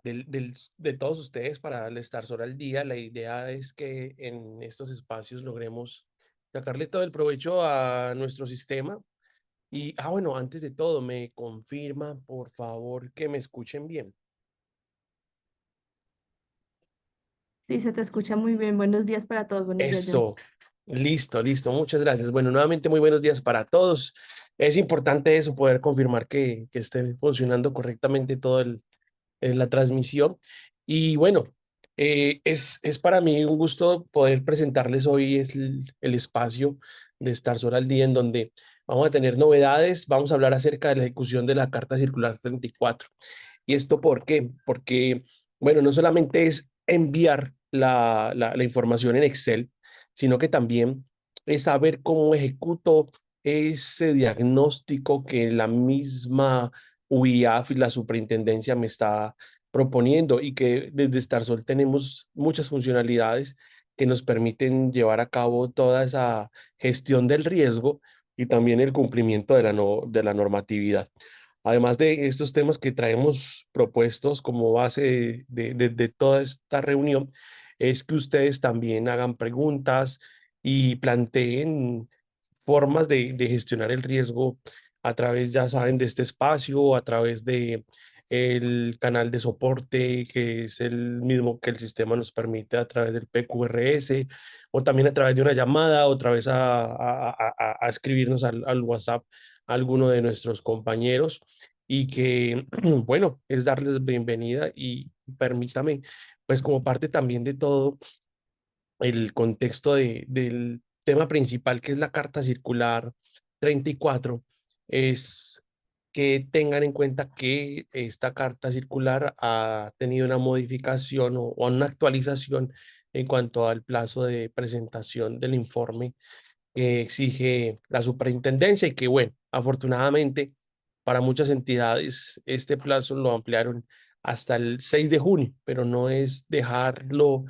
de todos ustedes para el estar sobre al día. La idea es que en estos espacios logremos sacarle todo el provecho a nuestro sistema. Y, bueno, antes de todo, me confirma, por favor, que me escuchen bien. Sí, se te escucha muy bien. Buenos días para todos. Buenos días, John. Eso, listo, listo, muchas gracias. Bueno, nuevamente muy buenos días para todos. Es importante eso, poder confirmar que esté funcionando correctamente todo la transmisión. Y bueno, es para mí un gusto poder presentarles hoy el espacio de Estar Solo al Día, en donde vamos a tener novedades, vamos a hablar acerca de la ejecución de la Carta Circular 34. ¿Y esto por qué? Porque, bueno, no solamente es enviar la información en Excel, sino que también es saber cómo ejecuto ese diagnóstico que la misma UIAF y la superintendencia me está proponiendo, y que desde Starsol tenemos muchas funcionalidades que nos permiten llevar a cabo toda esa gestión del riesgo y también el cumplimiento de de la normatividad. Además de estos temas que traemos propuestos como base de toda esta reunión, es que ustedes también hagan preguntas y planteen formas de gestionar el riesgo a través, ya saben, de este espacio, a través de el canal de soporte, que es el mismo que el sistema nos permite a través del PQRS, o también a través de una llamada, o otra vez a escribirnos al WhatsApp a alguno de nuestros compañeros, y que, bueno, es darles bienvenida. Y permítame, pues como parte también de todo el contexto del tema principal, que es la Carta Circular 34, es que tengan en cuenta que esta Carta Circular ha tenido una modificación o una actualización en cuanto al plazo de presentación del informe que exige la superintendencia, y que, bueno, afortunadamente para muchas entidades este plazo lo ampliaron hasta el 6 de junio, pero no es dejarlo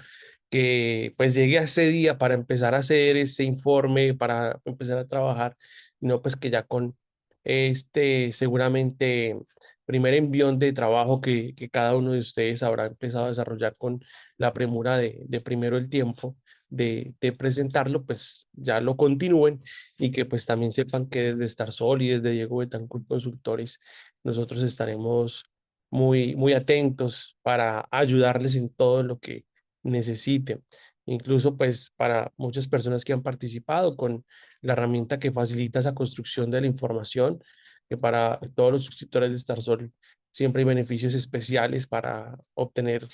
que pues llegue a ese día para empezar a hacer ese informe, para empezar a trabajar, no, pues que ya con este seguramente primer envión de trabajo que cada uno de ustedes habrá empezado a desarrollar con la premura de primero el tiempo de presentarlo, pues ya lo continúen, y que pues también sepan que desde Starsol y desde Diego Betancourt Consultores nosotros estaremos muy atentos para ayudarles en todo lo que necesiten. Incluso pues para muchas personas que han participado con la herramienta que facilita esa construcción de la información, que para todos los suscriptores de Starsol siempre hay beneficios especiales para obtener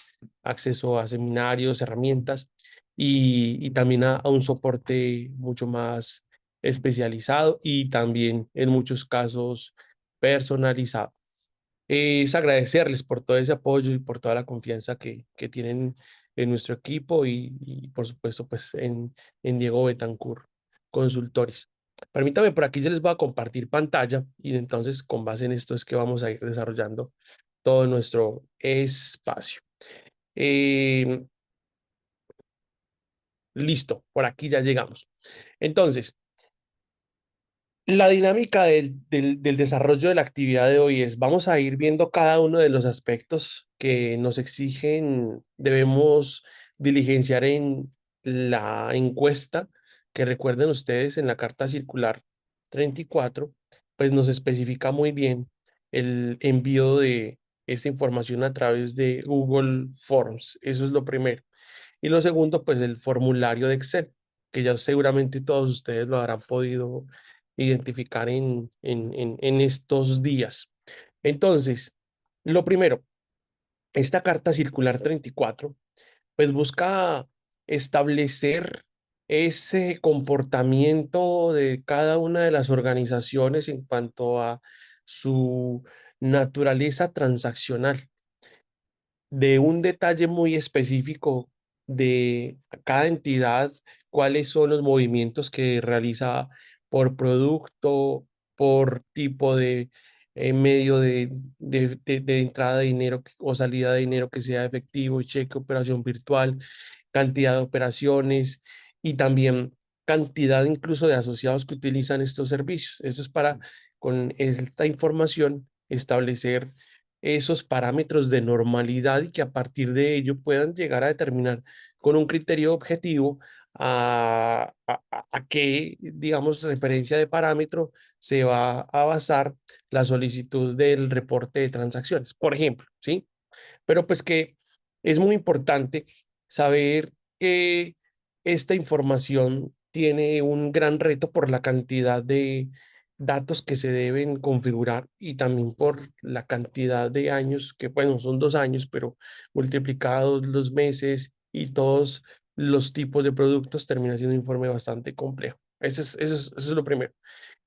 acceso a seminarios, herramientas, y también a un soporte mucho más especializado y también en muchos casos personalizado. Es agradecerles por todo ese apoyo y por toda la confianza que tienen en nuestro equipo, y por supuesto pues en Diego Betancourt Consultores. Permítame, por aquí yo les voy a compartir pantalla, y entonces con base en esto es que vamos a ir desarrollando todo nuestro espacio. Eh, Listo, por aquí ya llegamos. Entonces, la dinámica del desarrollo de la actividad de hoy es: vamos a ir viendo cada uno de los aspectos que nos exigen, debemos diligenciar en la encuesta, que recuerden ustedes en la Carta Circular 34, pues nos especifica muy bien el envío de esta información a través de Google Forms. Eso es lo primero. Y lo segundo, pues el formulario de Excel, que ya seguramente todos ustedes lo habrán podido identificar en estos días. Entonces, lo primero, esta Carta Circular 34 pues busca establecer ese comportamiento de cada una de las organizaciones en cuanto a su naturaleza transaccional, de un detalle muy específico de cada entidad, cuáles son los movimientos que realiza por producto, por tipo de medio de entrada de dinero o salida de dinero, que sea efectivo, cheque, operación virtual, cantidad de operaciones, y también cantidad incluso de asociados que utilizan estos servicios. Eso es para, con esta información, establecer esos parámetros de normalidad y que a partir de ello puedan llegar a determinar con un criterio objetivo a qué, digamos, referencia de parámetro se va a basar la solicitud del reporte de transacciones, por ejemplo, ¿sí? Pero pues que es muy importante saber que esta información tiene un gran reto por la cantidad de datos que se deben configurar y también por la cantidad de años, que bueno, son 2 años, pero multiplicados los meses y todos los tipos de productos termina siendo un informe bastante complejo. Eso es lo primero.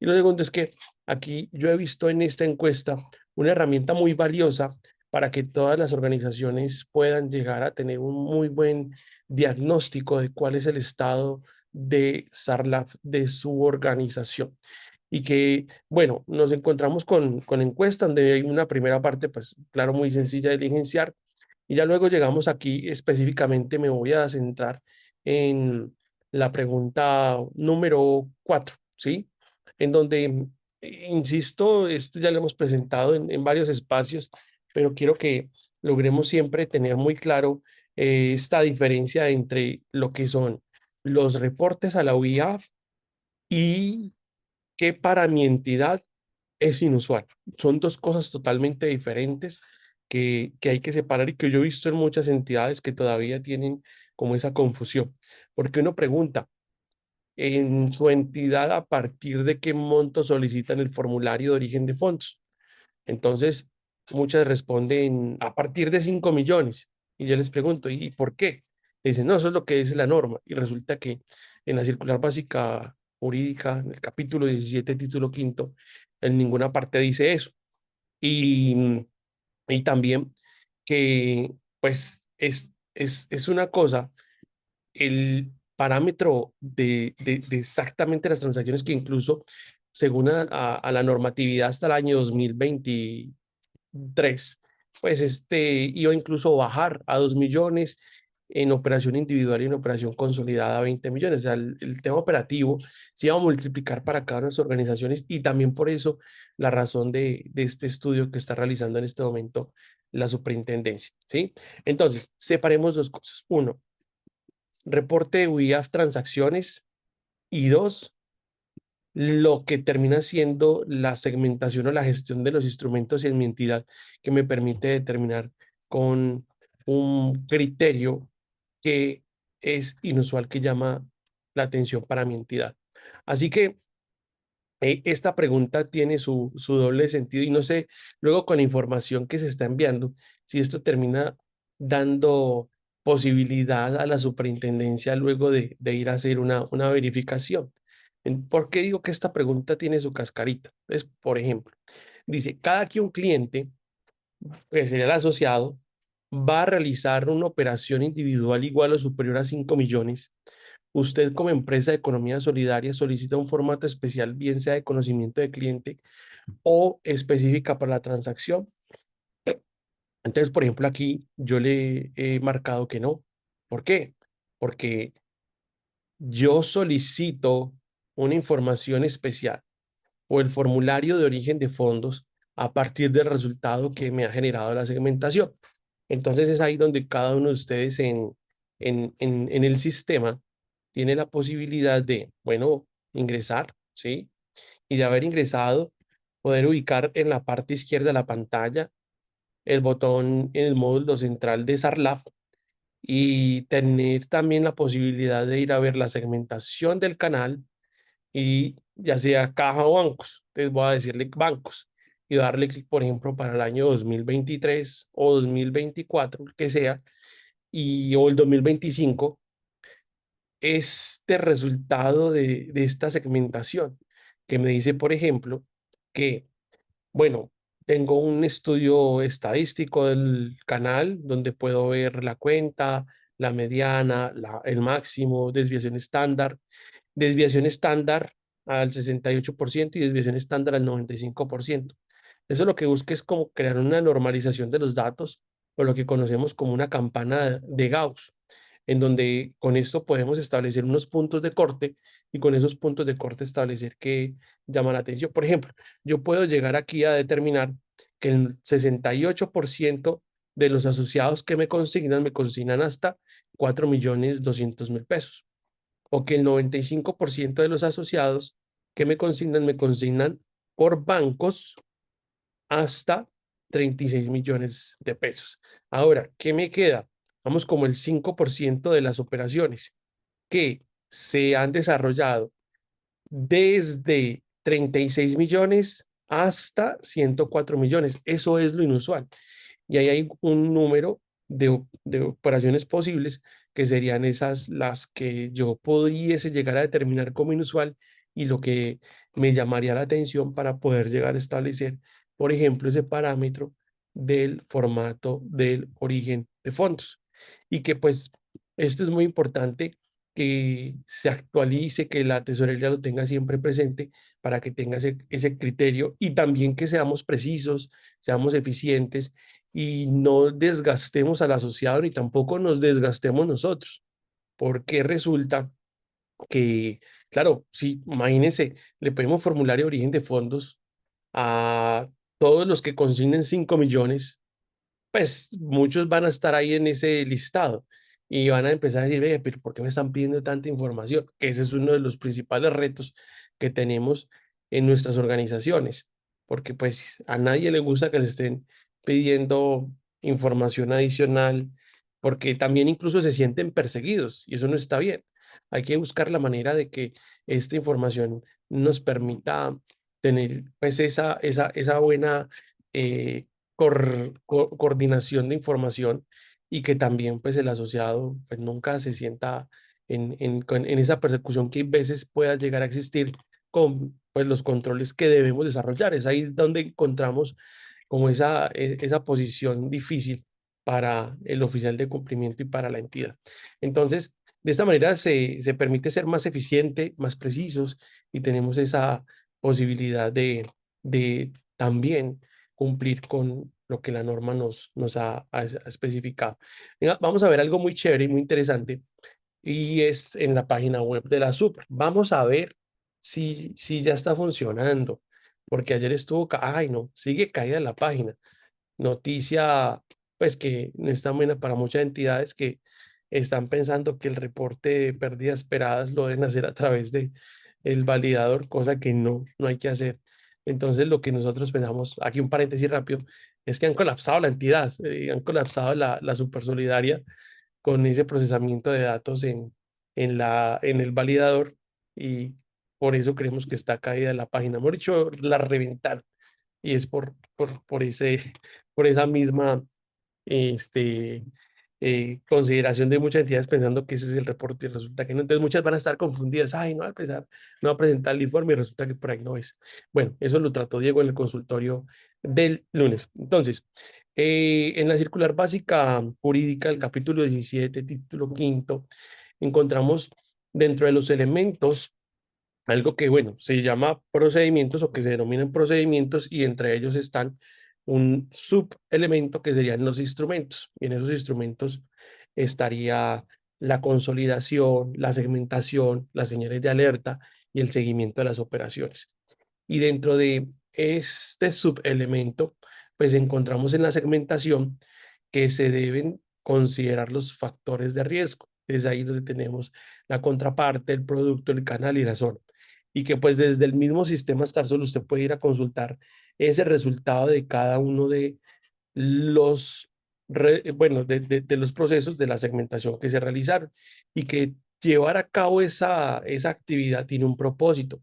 Y lo segundo es que aquí yo he visto en esta encuesta una herramienta muy valiosa para que todas las organizaciones puedan llegar a tener un muy buen diagnóstico de cuál es el estado de SARLAF de su organización. Y que, bueno, nos encontramos con encuesta donde hay una primera parte, pues claro, muy sencilla de diligenciar. Y ya luego llegamos aquí específicamente, me voy a centrar en la pregunta número 4, ¿sí? En donde, insisto, esto ya lo hemos presentado en varios espacios, pero quiero que logremos siempre tener muy claro esta diferencia entre lo que son los reportes a la OIAF y que para mi entidad es inusual. Son dos cosas totalmente diferentes que hay que separar y que yo he visto en muchas entidades que todavía tienen como esa confusión. Porque uno pregunta, en su entidad, ¿a partir de qué monto solicitan el formulario de origen de fondos? Entonces, muchas responden a partir de 5 millones. Y yo les pregunto, ¿y por qué? Dicen, no, eso es lo que dice la norma. Y resulta que en la circular básica jurídica, en el capítulo 17 título quinto, en ninguna parte dice eso. Y, y también que, pues, es una cosa, el parámetro de exactamente las transacciones que incluso, según a la normatividad hasta el año 2023, pues iba incluso a bajar a 2 millones en operación individual y en operación consolidada a 20 millones. O sea, el tema operativo se iba a multiplicar para cada una de las organizaciones y también por eso la razón de este estudio que está realizando en este momento la superintendencia, ¿sí? Entonces, separemos dos cosas. Uno, reporte de UIAF transacciones y dos, lo que termina siendo la segmentación o la gestión de los instrumentos en mi entidad que me permite determinar con un criterio que es inusual que llama la atención para mi entidad. Así que esta pregunta tiene su doble sentido y no sé, luego con la información que se está enviando, si esto termina dando posibilidad a la superintendencia luego de ir a hacer una verificación. ¿Por qué digo que esta pregunta tiene su cascarita? Es, por ejemplo, dice, cada que un cliente, que sería el asociado, va a realizar una operación individual igual o superior a 5 millones, usted como empresa de economía solidaria solicita un formato especial, bien sea de conocimiento de cliente o específica para la transacción. Entonces, por ejemplo, aquí yo le he marcado que no. ¿Por qué? Porque yo solicito una información especial o el formulario de origen de fondos a partir del resultado que me ha generado la segmentación. Entonces es ahí donde cada uno de ustedes en el sistema tiene la posibilidad de, bueno, ingresar, ¿sí? Y de haber ingresado, poder ubicar en la parte izquierda de la pantalla el botón en el módulo central de SARLAF y tener también la posibilidad de ir a ver la segmentación del canal y ya sea caja o bancos. Entonces voy a decirle bancos y darle clic, por ejemplo, para el año 2023 o 2024, el que sea, y o el 2025, este resultado de esta segmentación que me dice, por ejemplo, que, bueno, tengo un estudio estadístico del canal donde puedo ver la cuenta, la mediana, el máximo, desviación estándar al 68% y desviación estándar al 95%. Eso lo que busca es como crear una normalización de los datos, o lo que conocemos como una campana de Gauss, en donde con esto podemos establecer unos puntos de corte y con esos puntos de corte establecer qué llama la atención. Por ejemplo, yo puedo llegar aquí a determinar que el 68% de los asociados que me consignan hasta 4.200.000 pesos, o que el 95% de los asociados que me consignan por bancos hasta 36 millones de pesos. Ahora, ¿qué me queda? Vamos como el 5% de las operaciones que se han desarrollado desde 36 millones hasta 104 millones. Eso es lo inusual. Y ahí hay un número de operaciones posibles que serían esas las que yo pudiese llegar a determinar como inusual y lo que me llamaría la atención para poder llegar a establecer, por ejemplo, ese parámetro del formato del origen de fondos. Y que pues esto es muy importante que se actualice, que la tesorería lo tenga siempre presente para que tenga ese criterio y también que seamos precisos, seamos eficientes y no desgastemos al asociado ni tampoco nos desgastemos nosotros, porque resulta que, claro, sí, imagínense, le pedimos formulario de origen de fondos a todos los que consignen 5 millones, pues muchos van a estar ahí en ese listado y van a empezar a decir, ve, pero ¿por qué me están pidiendo tanta información? Que ese es uno de los principales retos que tenemos en nuestras organizaciones, porque pues a nadie le gusta que le estén pidiendo información adicional, porque también incluso se sienten perseguidos y eso no está bien. Hay que buscar la manera de que esta información nos permita tener pues esa buena eh, coordinación de información y que también pues el asociado pues nunca se sienta en esa persecución que a veces pueda llegar a existir con pues los controles que debemos desarrollar. Es ahí donde encontramos como esa posición difícil para el oficial de cumplimiento y para la entidad. Entonces, de esta manera se permite ser más eficiente, más precisos y tenemos esa posibilidad de también cumplir con lo que la norma nos ha especificado. Venga, vamos a ver algo muy chévere y muy interesante y es en la página web de la SUP. Vamos a ver si ya está funcionando, porque ayer estuvo, ay no, sigue caída la página. Noticia, pues que no está buena para muchas entidades que están pensando que el reporte de pérdidas esperadas lo deben hacer a través de el validador, cosa que no hay que hacer. Entonces, lo que nosotros pensamos, aquí un paréntesis rápido, es que han colapsado la entidad, han colapsado la Supersolidaria con ese procesamiento de datos en el validador y por eso creemos que está caída la página. Hemos dicho, la reventaron y es por esa misma este, consideración de muchas entidades pensando que ese es el reporte y resulta que no. Entonces muchas van a estar confundidas. Ay, no, al pesar, no va a presentar el informe y resulta que por ahí no es. Bueno, eso lo trató Diego en el consultorio del lunes. Entonces, en la circular básica jurídica, el capítulo 17 título quinto, encontramos dentro de los elementos algo que, bueno, se llama procedimientos o que se denominan procedimientos y entre ellos están un subelemento que serían los instrumentos. Y en esos instrumentos estaría la consolidación, la segmentación, las señales de alerta y el seguimiento de las operaciones. Y dentro de este subelemento, pues encontramos en la segmentación que se deben considerar los factores de riesgo. Es ahí donde tenemos la contraparte, el producto, el canal y la zona. Y que pues desde el mismo sistema Starsol usted puede ir a consultar ese resultado de cada uno de los, bueno, de los procesos de la segmentación que se realizaron y que llevar a cabo esa actividad tiene un propósito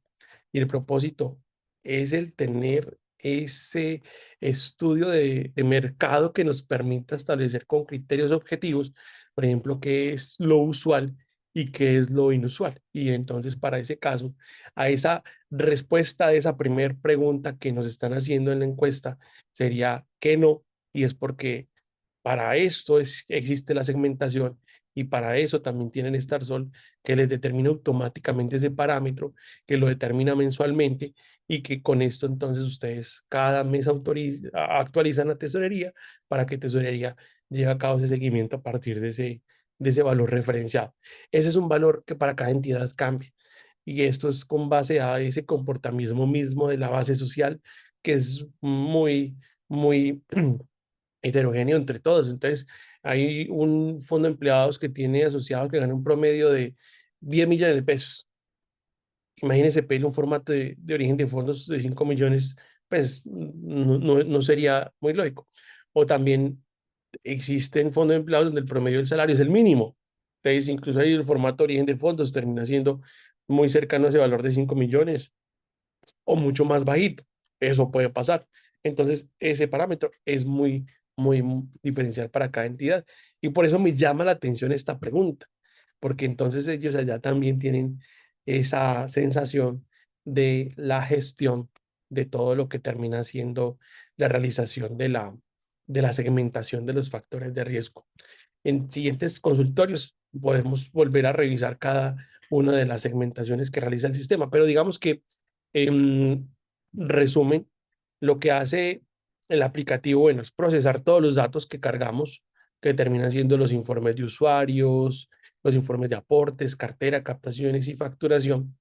y el propósito es el tener ese estudio de mercado que nos permita establecer con criterios objetivos, por ejemplo, qué es lo usual y qué es lo inusual. Y entonces, para ese caso, a esa respuesta de esa primera pregunta que nos están haciendo en la encuesta sería que no, y es porque para esto existe la segmentación y para eso también tienen Starsol que les determina automáticamente ese parámetro, que lo determina mensualmente y que con esto entonces ustedes cada mes actualizan la tesorería para que tesorería lleve a cabo ese seguimiento a partir de ese valor referenciado. Ese es un valor que para cada entidad cambia y esto es con base a ese comportamiento mismo de la base social que es muy muy heterogéneo entre todos. Entonces, hay un fondo de empleados que tiene asociado que gana un promedio de 10 millones de pesos. Imagínense pedirle un formato de origen de fondos de 5 millones, pues no sería muy lógico. O también existen fondos de empleados donde el promedio del salario es el mínimo. Entonces, incluso ahí el formato de origen de fondos termina siendo muy cercano a ese valor de 5 millones o mucho más bajito. Eso puede pasar. Entonces, ese parámetro es muy diferencial para cada entidad. Y por eso me llama la atención esta pregunta, porque entonces ellos allá también tienen esa sensación de la gestión de todo lo que termina siendo la realización de la segmentación de los factores de riesgo. En siguientes consultorios podemos volver a revisar cada una de las segmentaciones que realiza el sistema, pero digamos que en resumen, lo que hace el aplicativo, bueno, es procesar todos los datos que cargamos, que terminan siendo los informes de usuarios, los informes de aportes, cartera, captaciones y facturación.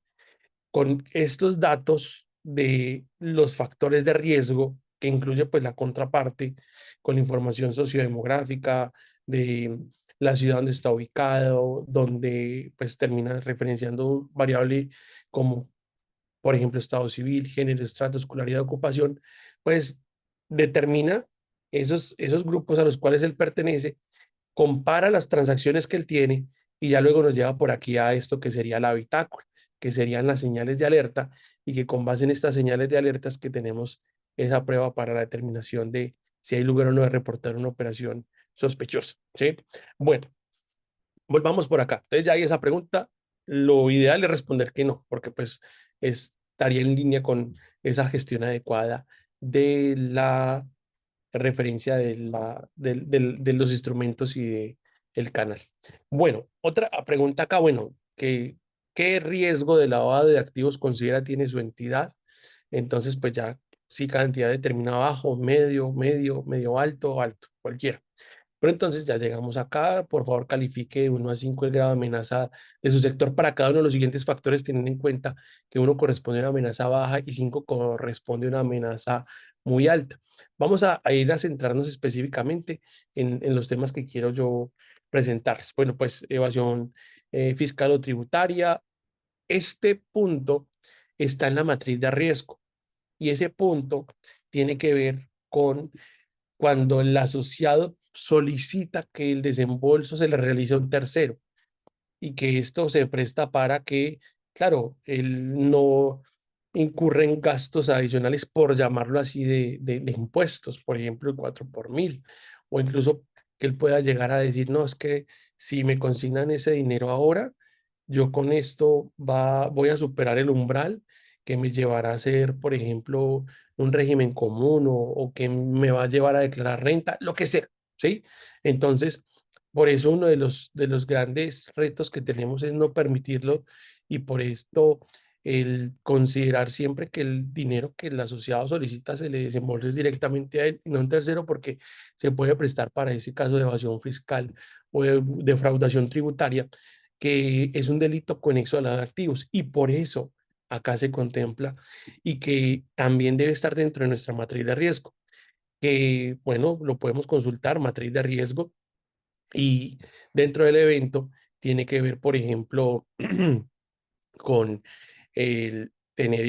Con estos datos de los factores de riesgo, que incluye pues la contraparte, con la información sociodemográfica de la ciudad donde está ubicado, donde pues termina referenciando un variable como por ejemplo, estado civil, género, estrato, escolaridad, ocupación, pues determina esos grupos a los cuales él pertenece, compara las transacciones que él tiene y ya luego nos lleva por aquí a esto que sería la bitácora, que serían las señales de alerta y que con base en estas señales de alertas que tenemos esa prueba para la determinación de si hay lugar o no de reportar una operación sospechosa, ¿sí? Bueno, volvamos por acá. Entonces ya hay esa pregunta. Lo ideal es responder que no, porque pues estaría en línea con esa gestión adecuada de la referencia de los instrumentos y de el canal. Bueno, otra pregunta acá, bueno, ¿qué riesgo de lavado de activos considera tiene su entidad? Entonces, pues ya, si cada entidad determina bajo, medio alto, alto, cualquiera. Pero entonces ya llegamos acá. Por favor, califique de 1 a 5 el grado de amenaza de su sector para cada uno de los siguientes factores, teniendo en cuenta que uno corresponde a una amenaza baja y 5 corresponde a una amenaza muy alta. Vamos a ir a centrarnos específicamente en los temas que quiero yo presentarles. Bueno, pues evasión fiscal o tributaria. Este punto está en la matriz de riesgo y ese punto tiene que ver con cuando el asociado solicita que el desembolso se le realice a un tercero y que esto se presta para que, claro, él no incurre en gastos adicionales, por llamarlo así, de impuestos, por ejemplo, el 4 por mil, o incluso que él pueda llegar a decir, no, es que si me consignan ese dinero ahora, yo con esto voy a superar el umbral que me llevará a hacer, por ejemplo, un régimen común o que me va a llevar a declarar renta, lo que sea, ¿sí? Entonces, por eso uno de los grandes retos que tenemos es no permitirlo y por esto el considerar siempre que el dinero que el asociado solicita se le desembolse directamente a él y no a un tercero porque se puede prestar para ese caso de evasión fiscal o de defraudación tributaria, que es un delito conexo a los activos y por eso acá se contempla y que también debe estar dentro de nuestra matriz de riesgo, que bueno, lo podemos consultar, matriz de riesgo, y dentro del evento tiene que ver, por ejemplo, con el tener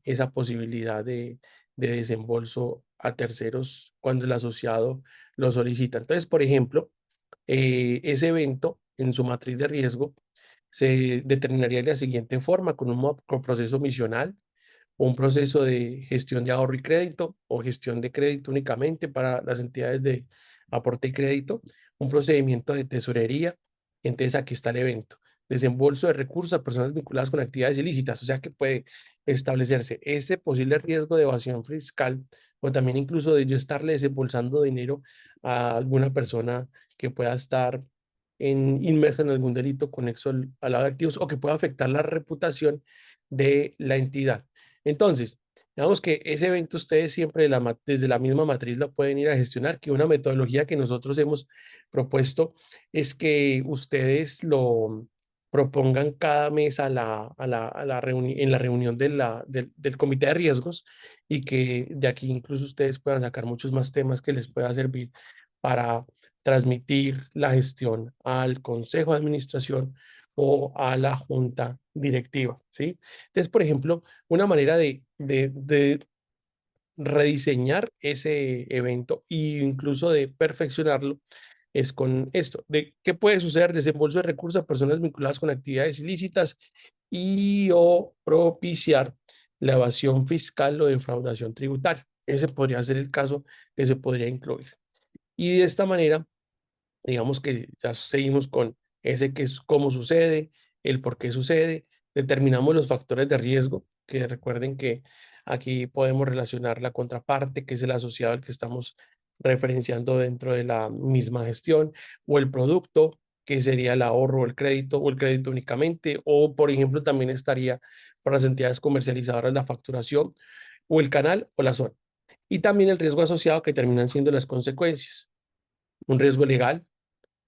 esa posibilidad de desembolso a terceros cuando el asociado lo solicita. Entonces, por ejemplo, ese evento en su matriz de riesgo se determinaría de la siguiente forma, con un con proceso misional, un proceso de gestión de ahorro y crédito o gestión de crédito únicamente para las entidades de aporte y crédito, un procedimiento de tesorería. Entonces aquí está el evento. Desembolso de recursos a personas vinculadas con actividades ilícitas, o sea que puede establecerse ese posible riesgo de evasión fiscal o también incluso de yo estarle desembolsando dinero a alguna persona que pueda estar inmersa en algún delito conexo al lado de activos o que pueda afectar la reputación de la entidad. Entonces, digamos que ese evento ustedes siempre desde la misma matriz lo pueden ir a gestionar, que una metodología que nosotros hemos propuesto es que ustedes lo propongan cada mes en la reunión del comité de riesgos y que de aquí incluso ustedes puedan sacar muchos más temas que les pueda servir para transmitir la gestión al consejo de administración o a la junta directiva, ¿sí? Entonces, por ejemplo, una manera de rediseñar ese evento e incluso de perfeccionarlo es con esto, de qué puede suceder: desembolso de recursos a personas vinculadas con actividades ilícitas y o propiciar la evasión fiscal o defraudación tributaria. Ese podría ser el caso que se podría incluir. Y de esta manera, digamos que ya seguimos con ese que es cómo sucede, el por qué sucede, determinamos los factores de riesgo, que recuerden que aquí podemos relacionar la contraparte, que es el asociado al que estamos referenciando dentro de la misma gestión, o el producto, que sería el ahorro o el crédito únicamente, o por ejemplo también estaría para las entidades comercializadoras la facturación, o el canal o la zona. Y también el riesgo asociado, que terminan siendo las consecuencias: un riesgo legal,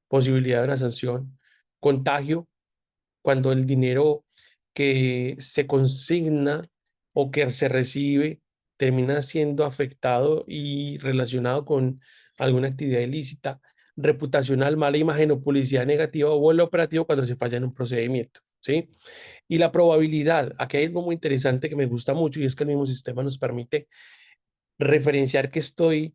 posibilidad de una sanción, contagio, cuando el dinero que se consigna o que se recibe termina siendo afectado y relacionado con alguna actividad ilícita, reputacional, mala imagen o publicidad negativa, o el operativo cuando se falla en un procedimiento, ¿sí? Y la probabilidad, aquí hay algo muy interesante que me gusta mucho, y es que el mismo sistema nos permite referenciar que estoy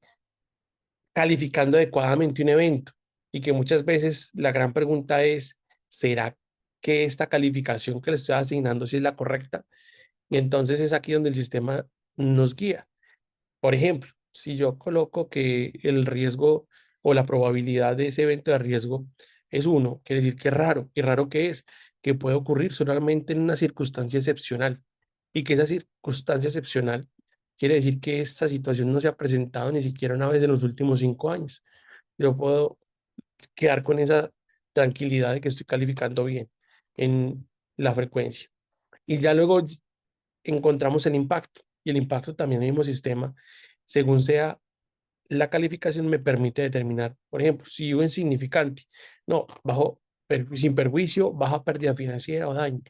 calificando adecuadamente un evento, y que muchas veces la gran pregunta es: ¿será que esta calificación que le estoy asignando sí es la correcta? Y entonces es aquí donde el sistema nos guía. Por ejemplo, si yo coloco que el riesgo o la probabilidad de ese evento de riesgo es uno, quiere decir que es raro. ¿Y raro qué es? Que puede ocurrir solamente en una circunstancia excepcional, y que esa circunstancia excepcional quiere decir que esta situación no se ha presentado ni siquiera una vez en los últimos 5 años. Yo puedo quedar con esa tranquilidad de que estoy calificando bien en la frecuencia. Y ya luego encontramos el impacto. Y el impacto también en el mismo sistema, según sea la calificación, me permite determinar, por ejemplo, si yo insignificante, no, bajo, sin perjuicio, baja pérdida financiera o daño.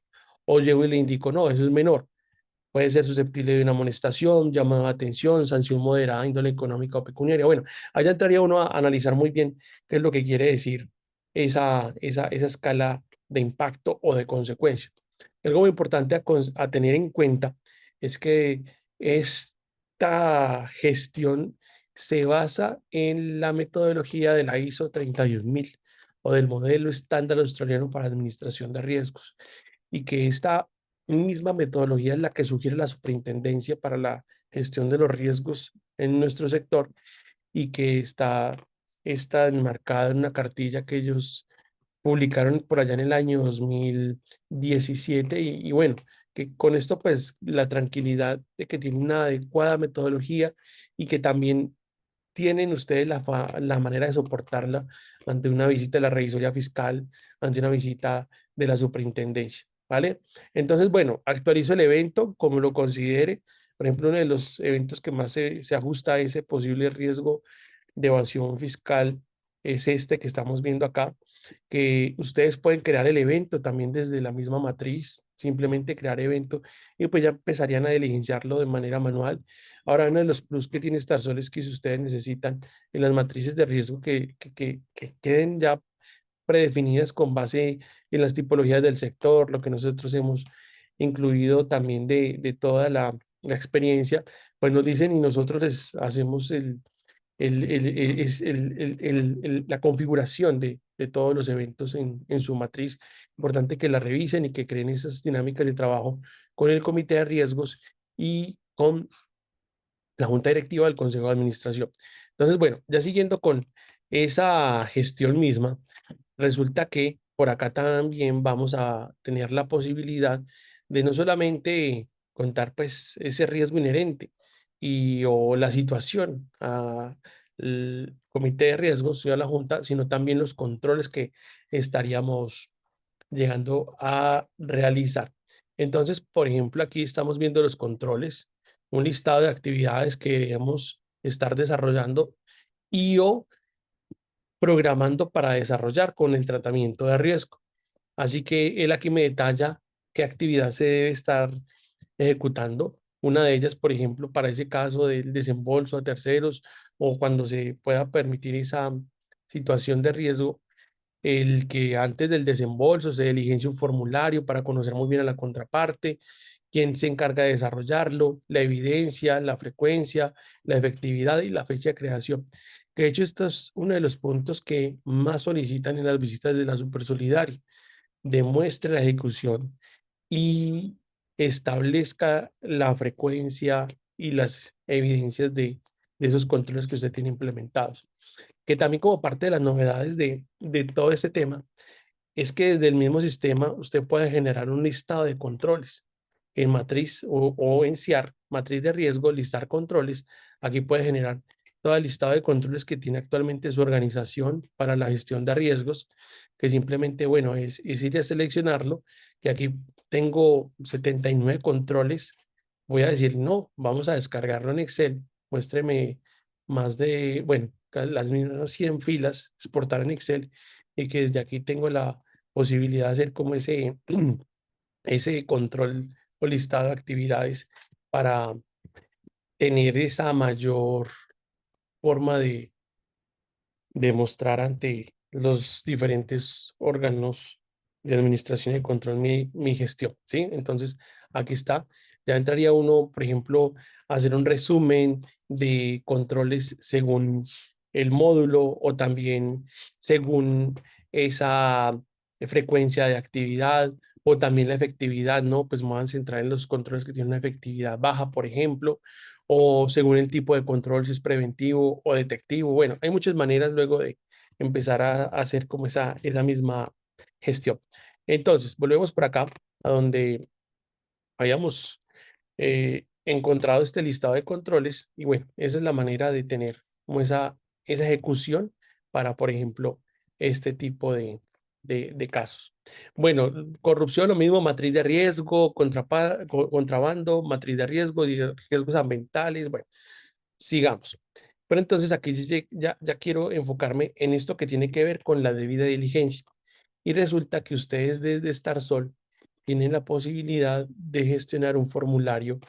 O llego y le indico, no, eso es menor. Puede ser susceptible de una amonestación, llamada de atención, sanción moderada, índole económica o pecuniaria. Bueno, allá entraría uno a analizar muy bien qué es lo que quiere decir esa escala de impacto o de consecuencia. Algo muy importante a tener en cuenta es que esta gestión se basa en la metodología de la ISO 31000 o del modelo estándar australiano para administración de riesgos, y que esta misma metodología es la que sugiere la superintendencia para la gestión de los riesgos en nuestro sector, y que está enmarcada en una cartilla que ellos publicaron por allá en el año 2017, y bueno, que con esto pues la tranquilidad de que tiene una adecuada metodología, y que también tienen ustedes la manera de soportarla ante una visita de la revisoría fiscal, ante una visita de la superintendencia, ¿vale? Entonces, bueno, actualizo el evento como lo considere. Por ejemplo, uno de los eventos que más se ajusta a ese posible riesgo de evasión fiscal es este que estamos viendo acá, que ustedes pueden crear el evento también desde la misma matriz, simplemente crear evento, y pues ya empezarían a diligenciarlo de manera manual. Ahora, uno de los plus que tiene Starsol es que si ustedes necesitan en las matrices de riesgo que queden ya predefinidas con base en las tipologías del sector, lo que nosotros hemos incluido también de toda la experiencia, pues nos dicen y nosotros les hacemos la configuración de todos los eventos en su matriz. Importante que la revisen y que creen esas dinámicas de trabajo con el comité de riesgos y con la junta directiva del consejo de administración. Entonces, bueno, ya siguiendo con esa gestión misma, resulta que por acá también vamos a tener la posibilidad de no solamente contar pues ese riesgo inherente y o la situación al comité de riesgos y a la junta, sino también los controles que estaríamos llegando a realizar. Entonces, por ejemplo, aquí estamos viendo los controles, un listado de actividades que debemos estar desarrollando y o programando para desarrollar con el tratamiento de riesgo. Así que él aquí me detalla qué actividad se debe estar ejecutando. Una de ellas, por ejemplo, para ese caso del desembolso a terceros o cuando se pueda permitir esa situación de riesgo, el que antes del desembolso se diligencia un formulario para conocer muy bien a la contraparte, quién se encarga de desarrollarlo, la evidencia, la frecuencia, la efectividad y la fecha de creación. Que de hecho, esto es uno de los puntos que más solicitan en las visitas de la Supersolidaria. Demuestre la ejecución y establezca la frecuencia y las evidencias de esos controles que usted tiene implementados. Que también como parte de las novedades de todo este tema es que desde el mismo sistema usted puede generar un listado de controles en matriz o en CIAR, matriz de riesgo, listar controles. Aquí puede generar todo el listado de controles que tiene actualmente su organización para la gestión de riesgos, que simplemente, bueno, es ir a seleccionarlo, que aquí tengo 79 controles. Voy a decir, no, vamos a descargarlo en Excel, muéstreme más de, bueno, las mismas 100 filas, exportar en Excel y que desde aquí tengo la posibilidad de hacer como ese control o listado de actividades para tener esa mayor forma de mostrar ante los diferentes órganos de administración y control mi gestión, ¿sí? Entonces, aquí está. Ya entraría uno, por ejemplo, a hacer un resumen de controles según el módulo o también según esa frecuencia de actividad o también la efectividad, ¿no? Pues me voy a centrar en los controles que tienen una efectividad baja, por ejemplo, o según el tipo de control, si es preventivo o detectivo. Bueno, hay muchas maneras luego de empezar a hacer como esa misma gestión. Entonces, volvemos por acá a donde hayamos encontrado este listado de controles y bueno, esa es la manera de tener como esa ejecución para, por ejemplo, este tipo de casos. Bueno, corrupción, lo mismo, matriz de riesgo, contrabando, matriz de riesgo, riesgos ambientales, bueno, sigamos. Pero entonces aquí ya quiero enfocarme en esto que tiene que ver con la debida diligencia. Y resulta que ustedes desde Starsol tienen la posibilidad de gestionar un formulario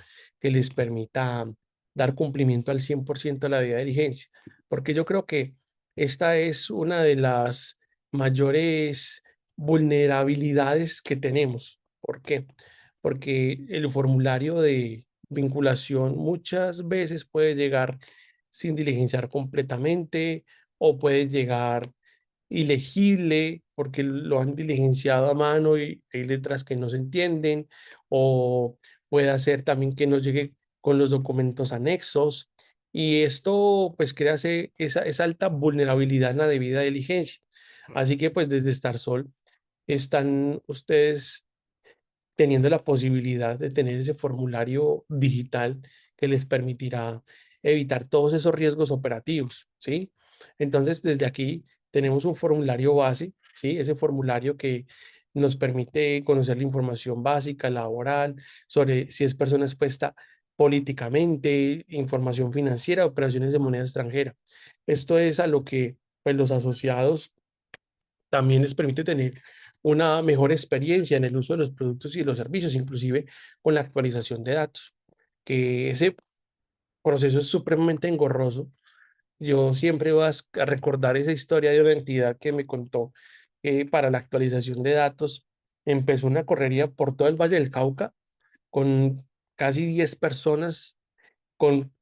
que les permita dar cumplimiento al 100% a la debida diligencia. Porque yo creo que esta es una de las mayores vulnerabilidades que tenemos. ¿Por qué? Porque el formulario de vinculación muchas veces puede llegar sin diligenciar completamente o puede llegar ilegible porque lo han diligenciado a mano y hay letras que no se entienden, o puede hacer también que no llegue con los documentos anexos, y esto pues crea esa alta vulnerabilidad en la debida diligencia. Así que pues desde Starsol están ustedes teniendo la posibilidad de tener ese formulario digital que les permitirá evitar todos esos riesgos operativos, ¿sí? Entonces, desde aquí tenemos un formulario base, ¿sí? Ese formulario que nos permite conocer la información básica, laboral, sobre si es persona expuesta políticamente, información financiera, operaciones de moneda extranjera. Esto es a lo que pues, los asociados también les permite tener una mejor experiencia en el uso de los productos y de los servicios, inclusive con la actualización de datos, que ese proceso es supremamente engorroso. Yo siempre voy a recordar esa historia de una entidad que me contó que para la actualización de datos empezó una correría por todo el Valle del Cauca con casi 10 personas, con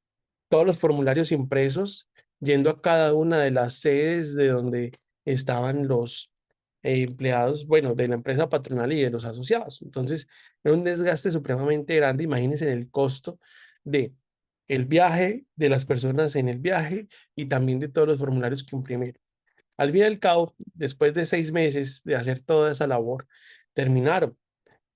todos los formularios impresos, yendo a cada una de las sedes de donde estaban los empleados, bueno, de la empresa patronal y de los asociados. Entonces, era un desgaste supremamente grande. Imagínense el costo de el viaje, de las personas en el viaje y también de todos los formularios que imprimieron. Al fin y al cabo, después de 6 meses de hacer toda esa labor, terminaron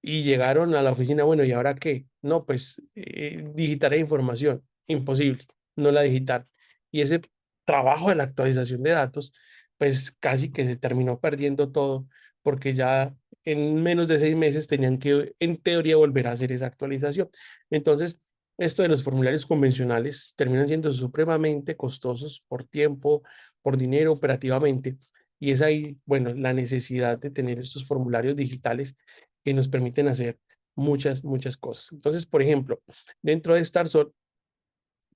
y llegaron a la oficina, bueno, ¿y ahora qué? No, pues digitar información, imposible, no la digitar. Y ese trabajo de la actualización de datos, pues casi que se terminó perdiendo todo, porque ya en menos de 6 meses tenían que, en teoría, volver a hacer esa actualización. Entonces, esto de los formularios convencionales terminan siendo supremamente costosos por tiempo, por dinero, operativamente. Y es ahí, bueno, la necesidad de tener estos formularios digitales que nos permiten hacer muchas cosas. Entonces, por ejemplo, dentro de StarSol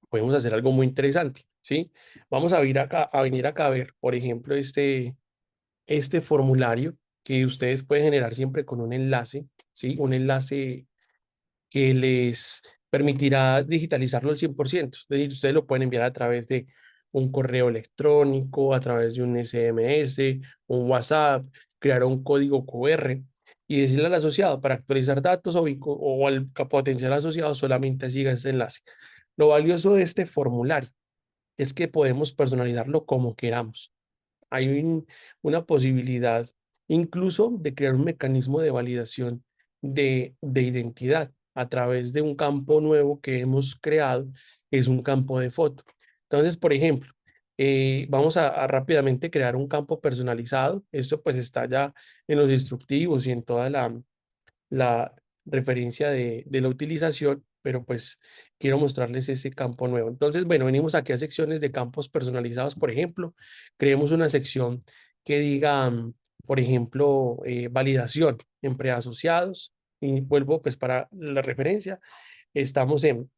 podemos hacer algo muy interesante, ¿sí? Vamos a venir acá a ver, por ejemplo, este formulario que ustedes pueden generar siempre con un enlace, ¿sí? Un enlace que les permitirá digitalizarlo al 100%. Es decir, ustedes lo pueden enviar a través de un correo electrónico, a través de un SMS, un WhatsApp, crear un código QR y decirle al asociado para actualizar datos o al potencial asociado solamente siga este enlace. Lo valioso de este formulario es que podemos personalizarlo como queramos. Hay una posibilidad incluso de crear un mecanismo de validación de identidad a través de un campo nuevo que hemos creado, que es un campo de foto. Entonces, por ejemplo, vamos a rápidamente crear un campo personalizado. Esto pues está ya en los instructivos y en toda la referencia de la utilización, pero pues quiero mostrarles ese campo nuevo. Entonces, bueno, venimos aquí a secciones de campos personalizados, por ejemplo, creemos una sección que diga, por ejemplo, validación en preasociados, y vuelvo pues para la referencia, estamos en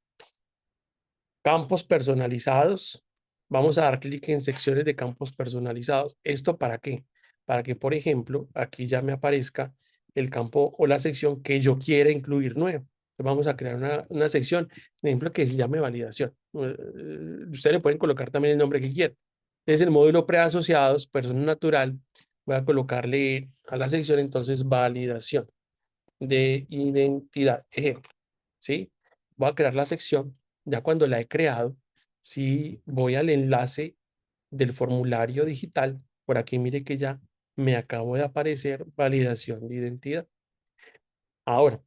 campos personalizados. Vamos a dar clic en secciones de campos personalizados. ¿Esto para qué? Para que, por ejemplo, aquí ya me aparezca el campo o la sección que yo quiera incluir nuevo. Entonces, vamos a crear una sección, por ejemplo, que se llame validación. Ustedes le pueden colocar también el nombre que quieran. Es el módulo preasociados, persona natural. Voy a colocarle a la sección entonces validación de identidad. Ejemplo, ¿sí? Voy a crear la sección. Ya cuando la he creado, si voy al enlace del formulario digital, por aquí mire que ya me acabo de aparecer validación de identidad. Ahora,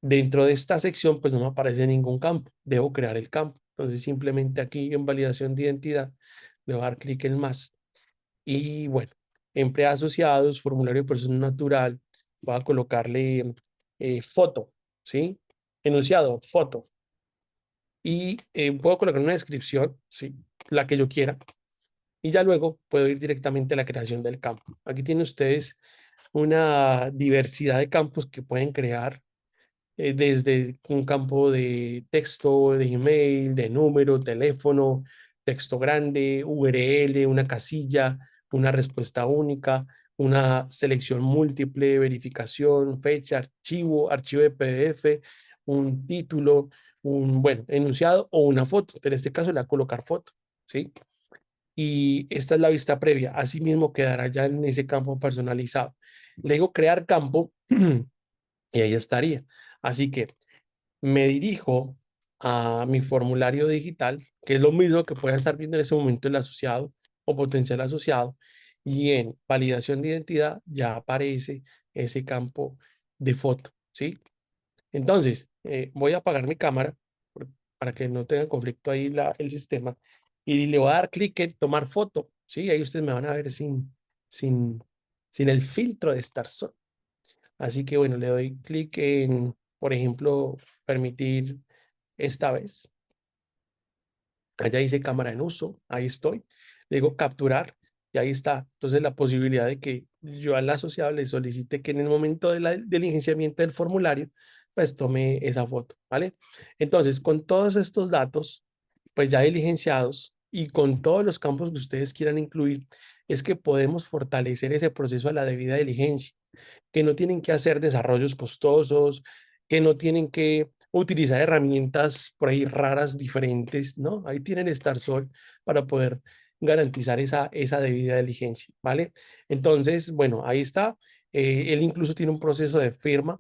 dentro de esta sección, pues no me aparece ningún campo. Debo crear el campo. Entonces, simplemente aquí en validación de identidad, le voy a dar clic en más. Y bueno, emplea asociados, formulario de persona natural, voy a colocarle foto, ¿sí? Enunciado, foto. Y puedo colocar una descripción, ¿sí? La que yo quiera. Y ya luego puedo ir directamente a la creación del campo. Aquí tienen ustedes una diversidad de campos que pueden crear desde un campo de texto, de email, de número, teléfono, texto grande, URL, una casilla, una respuesta única, una selección múltiple, verificación, fecha, archivo de PDF, un título, un, bueno, enunciado o una foto. En este caso le voy a colocar foto, ¿sí? Y esta es la vista previa. Asimismo quedará ya en ese campo personalizado. Le digo crear campo y ahí estaría. Así que me dirijo a mi formulario digital, que es lo mismo que puede estar viendo en ese momento el asociado o potencial asociado, y en validación de identidad ya aparece ese campo de foto, ¿sí? Entonces, voy a apagar mi cámara para que no tenga conflicto ahí el sistema y le voy a dar clic en tomar foto, ¿sí? Ahí ustedes me van a ver sin, sin el filtro de estar solo. Así que bueno, le doy clic en, por ejemplo, permitir esta vez. Allá dice cámara en uso, ahí estoy. Le digo capturar y ahí está. Entonces la posibilidad de que yo al asociado le solicite que en el momento del diligenciamiento del formulario, pues tome esa foto, ¿vale? Entonces, con todos estos datos, pues ya diligenciados y con todos los campos que ustedes quieran incluir, es que podemos fortalecer ese proceso a la debida diligencia, que no tienen que hacer desarrollos costosos, que no tienen que utilizar herramientas por ahí raras, diferentes, ¿no? Ahí tienen StarSol para poder garantizar esa debida diligencia, ¿vale? Entonces, bueno, ahí está. Él incluso tiene un proceso de firma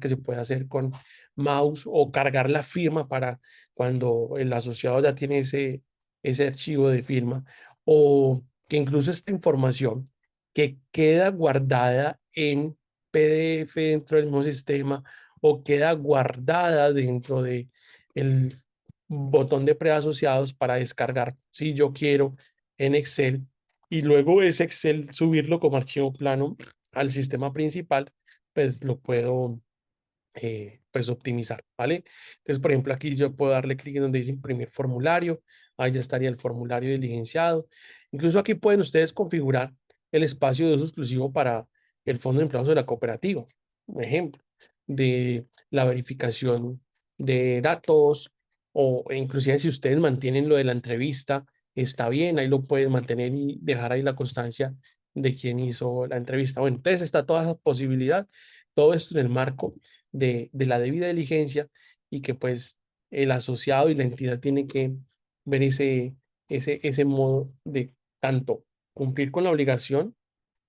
que se puede hacer con mouse o cargar la firma para cuando el asociado ya tiene ese archivo de firma o que incluso esta información que queda guardada en PDF dentro del mismo sistema o queda guardada dentro de el botón de preasociados para descargar si yo quiero en Excel y luego ese Excel subirlo como archivo plano al sistema principal, pues lo puedo pues optimizar, ¿vale? Entonces, por ejemplo, aquí yo puedo darle clic en donde dice imprimir formulario, ahí ya estaría el formulario diligenciado Incluso aquí pueden ustedes configurar el espacio de uso exclusivo para el fondo de empleados de la cooperativa. Un ejemplo de la verificación de datos e inclusive si ustedes mantienen lo de la entrevista, está bien, ahí lo pueden mantener y dejar ahí la constancia de quién hizo la entrevista. Bueno, entonces está toda esa posibilidad, todo esto en el marco de la debida diligencia y que pues el asociado y la entidad tienen que ver ese modo de tanto cumplir con la obligación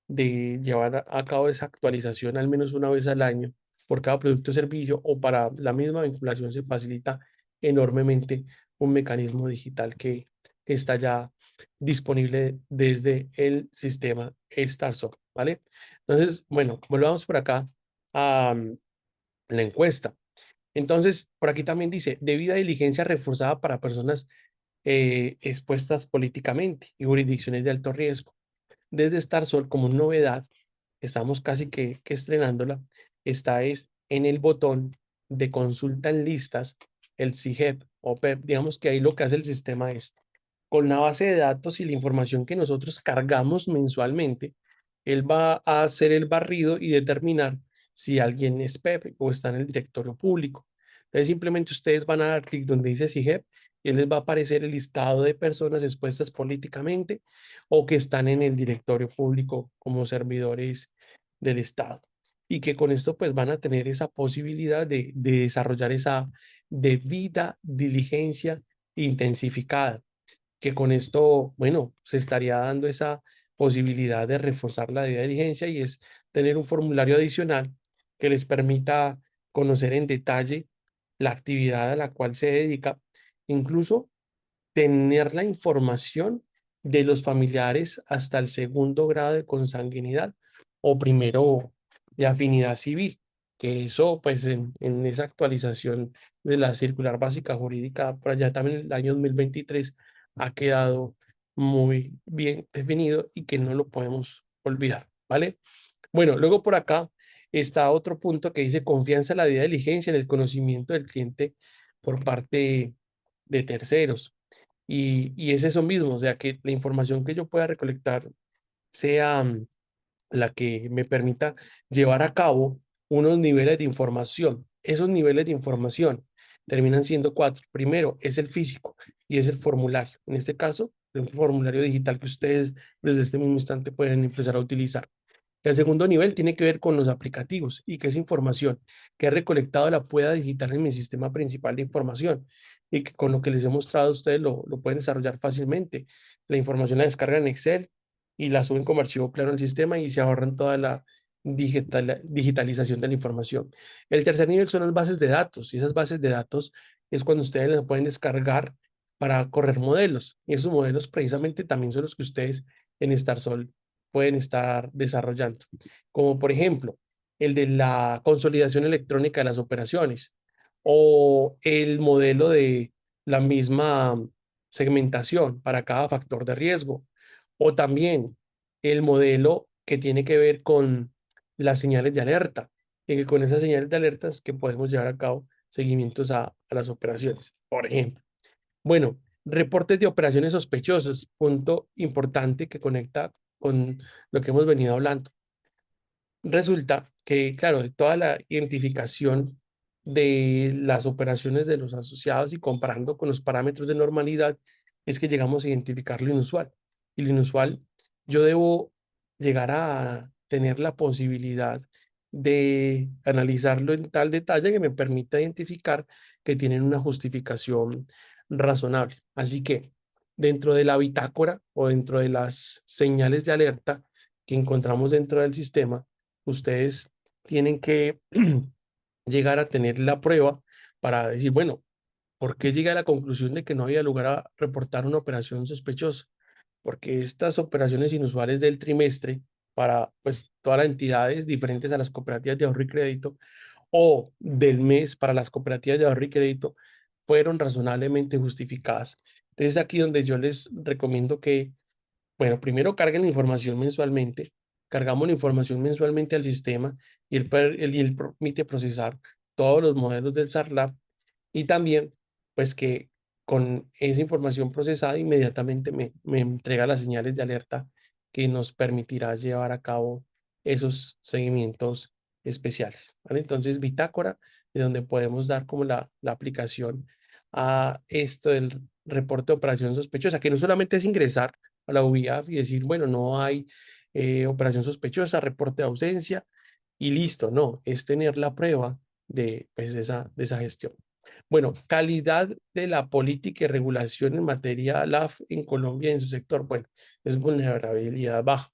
de llevar a cabo esa actualización al menos una vez al año por cada producto o servicio, o para la misma vinculación se facilita enormemente un mecanismo digital que está ya disponible desde el sistema StarSoft, ¿vale? Entonces, bueno, volvamos por acá a la encuesta. Entonces, por aquí también dice, debida diligencia reforzada para personas expuestas políticamente y jurisdicciones de alto riesgo. Desde StarSol, como novedad, estamos casi que estrenándola, esta es en el botón de consulta en listas, el CIGEP o PEP, digamos que ahí lo que hace el sistema es, con la base de datos y la información que nosotros cargamos mensualmente, él va a hacer el barrido y determinar si alguien es PEP o está en el directorio público. Entonces simplemente ustedes van a dar clic donde dice CIGEP y él les va a aparecer el listado de personas expuestas políticamente o que están en el directorio público como servidores del Estado. Y que con esto pues van a tener esa posibilidad de desarrollar esa debida diligencia intensificada, que con esto, bueno, se estaría dando esa posibilidad de reforzar la debida diligencia y es tener un formulario adicional que les permita conocer en detalle la actividad a la cual se dedica, incluso tener la información de los familiares hasta el segundo grado de consanguinidad o primero de afinidad civil, que eso pues en esa actualización de la circular básica jurídica por allá también en el año 2023 ha quedado muy bien definido y que no lo podemos olvidar, ¿vale? Bueno, luego por acá está otro punto que dice confianza en la debida diligencia en el conocimiento del cliente por parte de terceros. Y es eso mismo, o sea, que la información que yo pueda recolectar sea la que me permita llevar a cabo unos niveles de información. Esos niveles de información terminan siendo cuatro. Primero es el físico y es el formulario. En este caso, el formulario digital que ustedes desde este mismo instante pueden empezar a utilizar. El segundo nivel tiene que ver con los aplicativos y que esa información que he recolectado la pueda digitar en mi sistema principal de información y que con lo que les he mostrado ustedes lo pueden desarrollar fácilmente. La información la descargan en Excel y la suben como archivo plano al sistema y se ahorran toda la digitalización de la información. El tercer nivel son las bases de datos y esas bases de datos es cuando ustedes las pueden descargar para correr modelos y esos modelos precisamente también son los que ustedes en StarSol pueden estar desarrollando, como por ejemplo el de la consolidación electrónica de las operaciones o el modelo de la misma segmentación para cada factor de riesgo o también el modelo que tiene que ver con las señales de alerta y que con esas señales de alertas que podemos llevar a cabo seguimientos a las operaciones, por ejemplo. Bueno, reportes de operaciones sospechosas, punto importante que conecta con lo que hemos venido hablando. Resulta que, claro, de toda la identificación de las operaciones de los asociados y comparando con los parámetros de normalidad, es que llegamos a identificar lo inusual. Y lo inusual, yo debo llegar a tener la posibilidad de analizarlo en tal detalle que me permita identificar que tienen una justificación razonable. Así que dentro de la bitácora o dentro de las señales de alerta que encontramos dentro del sistema, ustedes tienen que llegar a tener la prueba para decir, bueno, ¿por qué llegué a la conclusión de que no había lugar a reportar una operación sospechosa? Porque estas operaciones inusuales del trimestre para pues todas las entidades diferentes a las cooperativas de ahorro y crédito o del mes para las cooperativas de ahorro y crédito fueron razonablemente justificadas. Entonces aquí donde yo les recomiendo que bueno, primero carguen la información mensualmente, cargamos la información mensualmente al sistema y él permite procesar todos los modelos del SARLAB y también, pues que con esa información procesada, inmediatamente me entrega las señales de alerta que nos permitirá llevar a cabo esos seguimientos especiales, ¿vale? Entonces, bitácora, de donde podemos dar como la aplicación a esto del reporte de operación sospechosa, que no solamente es ingresar a la UBIAF y decir, bueno, no hay operación sospechosa, reporte de ausencia y listo, no, es tener la prueba de, pues, de esa gestión. Bueno, calidad de la política y regulación en materia LAF en Colombia y en su sector. Bueno, es vulnerabilidad baja.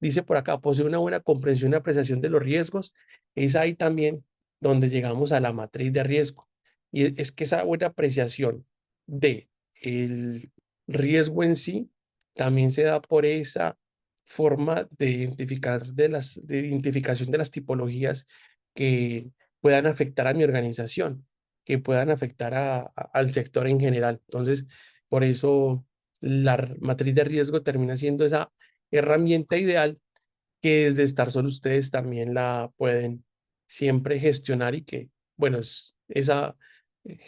Dice por acá, posee una buena comprensión y apreciación de los riesgos. Es ahí también donde llegamos a la matriz de riesgo. Y es que esa buena apreciación de el riesgo en sí también se da por esa forma de identificar de identificación de las tipologías que puedan afectar a mi organización, que puedan afectar al sector en general. Entonces, por eso la matriz de riesgo termina siendo esa herramienta ideal que desde estar solo ustedes también la pueden siempre gestionar y que, bueno, es esa eh,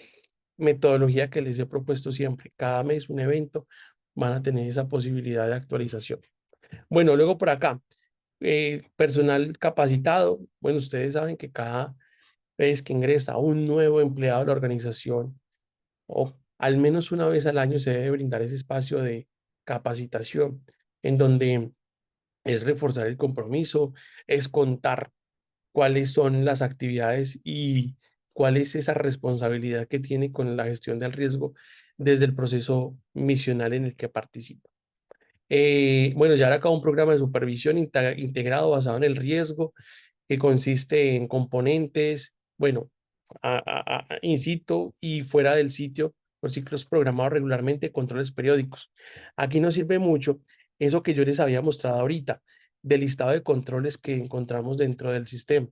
metodología que les he propuesto siempre. Cada mes un evento van a tener esa posibilidad de actualización. Bueno, luego por acá, personal capacitado. Bueno, ustedes saben que cada vez que ingresa un nuevo empleado a la organización, o al menos una vez al año se debe brindar ese espacio de capacitación en donde es reforzar el compromiso, es contar cuáles son las actividades y cuál es esa responsabilidad que tiene con la gestión del riesgo desde el proceso misional en el que participa. Bueno, llevar a cabo un programa de supervisión integrado basado en el riesgo, que consiste en componentes, bueno, in situ y fuera del sitio, por ciclos programados regularmente, controles periódicos. Aquí nos sirve mucho eso que yo les había mostrado ahorita, del listado de controles que encontramos dentro del sistema,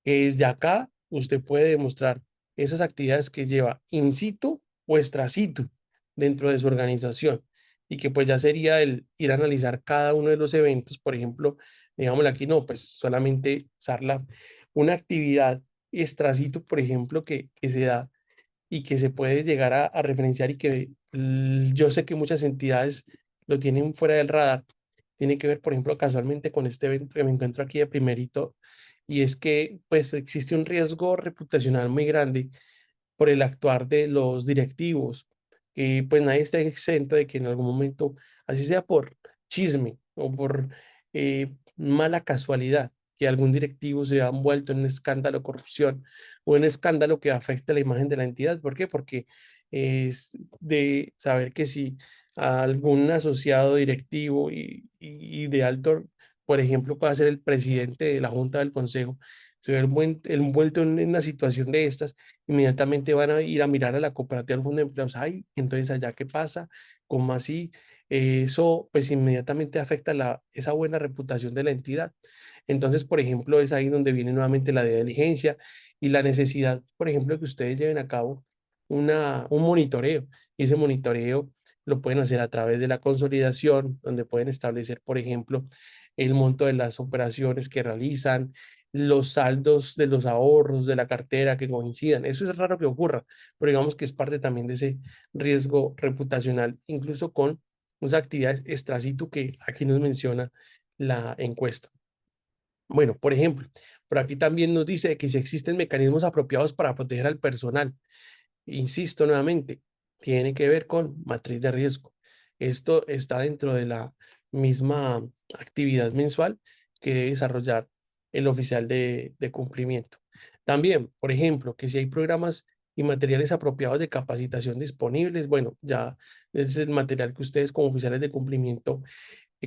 que desde acá usted puede demostrar esas actividades que lleva in situ o extra situ dentro de su organización y que pues ya sería el ir a analizar cada uno de los eventos, por ejemplo, digámosle aquí, no, pues solamente usar una actividad extra situ, por ejemplo, que se da y que se puede llegar a referenciar y que yo sé que muchas entidades lo tienen fuera del radar. Tiene que ver, por ejemplo, casualmente con este evento que me encuentro aquí de primerito, y es que pues existe un riesgo reputacional muy grande por el actuar de los directivos, que pues nadie está exento de que en algún momento, así sea por chisme o por mala casualidad, que algún directivo se ha envuelto en un escándalo de corrupción o en un escándalo que afecte la imagen de la entidad. ¿Por qué? Porque es de saber que si algún asociado directivo y de alto, por ejemplo, puede ser el presidente de la Junta del Consejo, se ve envuelto en una situación de estas, inmediatamente van a ir a mirar a la cooperativa del fondo de empleados. Ay, entonces allá qué pasa, cómo así. Eso pues inmediatamente afecta esa buena reputación de la entidad. Entonces, por ejemplo, es ahí donde viene nuevamente la diligencia y la necesidad, por ejemplo, que ustedes lleven a cabo un monitoreo. Y ese monitoreo lo pueden hacer a través de la consolidación, donde pueden establecer, por ejemplo, el monto de las operaciones que realizan, los saldos de los ahorros de la cartera que coincidan. Eso es raro que ocurra, pero digamos que es parte también de ese riesgo reputacional, incluso con unas actividades extra situ que aquí nos menciona la encuesta. Bueno, por ejemplo, por aquí también nos dice que si existen mecanismos apropiados para proteger al personal. Insisto nuevamente, tiene que ver con matriz de riesgo. Esto está dentro de la misma actividad mensual que debe desarrollar el oficial de cumplimiento. También, por ejemplo, que si hay programas y materiales apropiados de capacitación disponibles, bueno, ya es el material que ustedes como oficiales de cumplimiento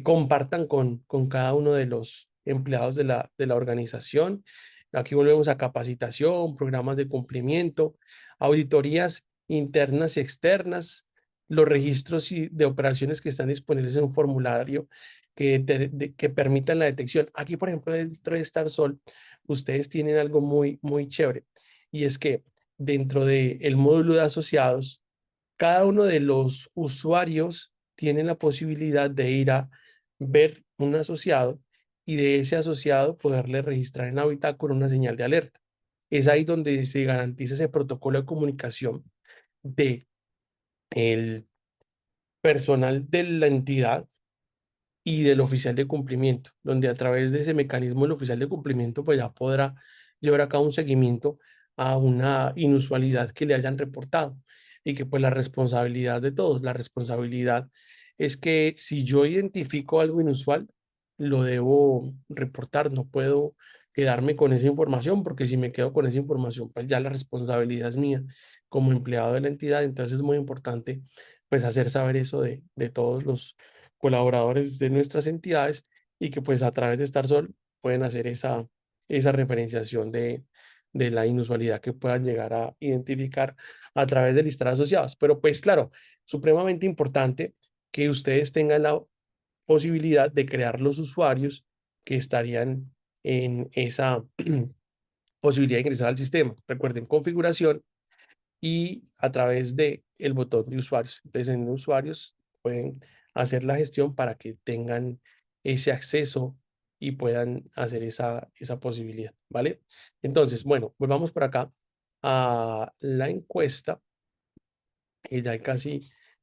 compartan con cada uno de los empleados de la organización. Aquí volvemos a capacitación, programas de cumplimiento, auditorías internas y externas, los registros de operaciones que están disponibles en un formulario que permitan la detección. Aquí, por ejemplo, dentro de StarSol, ustedes tienen algo muy chévere, y es que dentro del módulo de asociados, cada uno de los usuarios tiene la posibilidad de ir a ver un asociado y de ese asociado poderle registrar en la bitácora una señal de alerta. Es ahí donde se garantiza ese protocolo de comunicación de el personal de la entidad y del oficial de cumplimiento, donde a través de ese mecanismo el oficial de cumplimiento pues ya podrá llevar a cabo un seguimiento a una inusualidad que le hayan reportado y que pues la responsabilidad de todos, la responsabilidad es que si yo identifico algo inusual, lo debo reportar, no puedo quedarme con esa información porque si me quedo con esa información pues ya la responsabilidad es mía como empleado de la entidad, entonces es muy importante pues hacer saber eso de todos los colaboradores de nuestras entidades y que pues a través de StarSol pueden hacer esa referenciación de la inusualidad que puedan llegar a identificar a través de listas asociados. Pero pues claro, supremamente importante que ustedes tengan la posibilidad de crear los usuarios que estarían en esa posibilidad de ingresar al sistema. Recuerden, configuración y a través de el botón de usuarios. Entonces, en usuarios pueden hacer la gestión para que tengan ese acceso y puedan hacer esa posibilidad, ¿vale? Entonces, bueno, volvamos por acá a la encuesta, que ya casi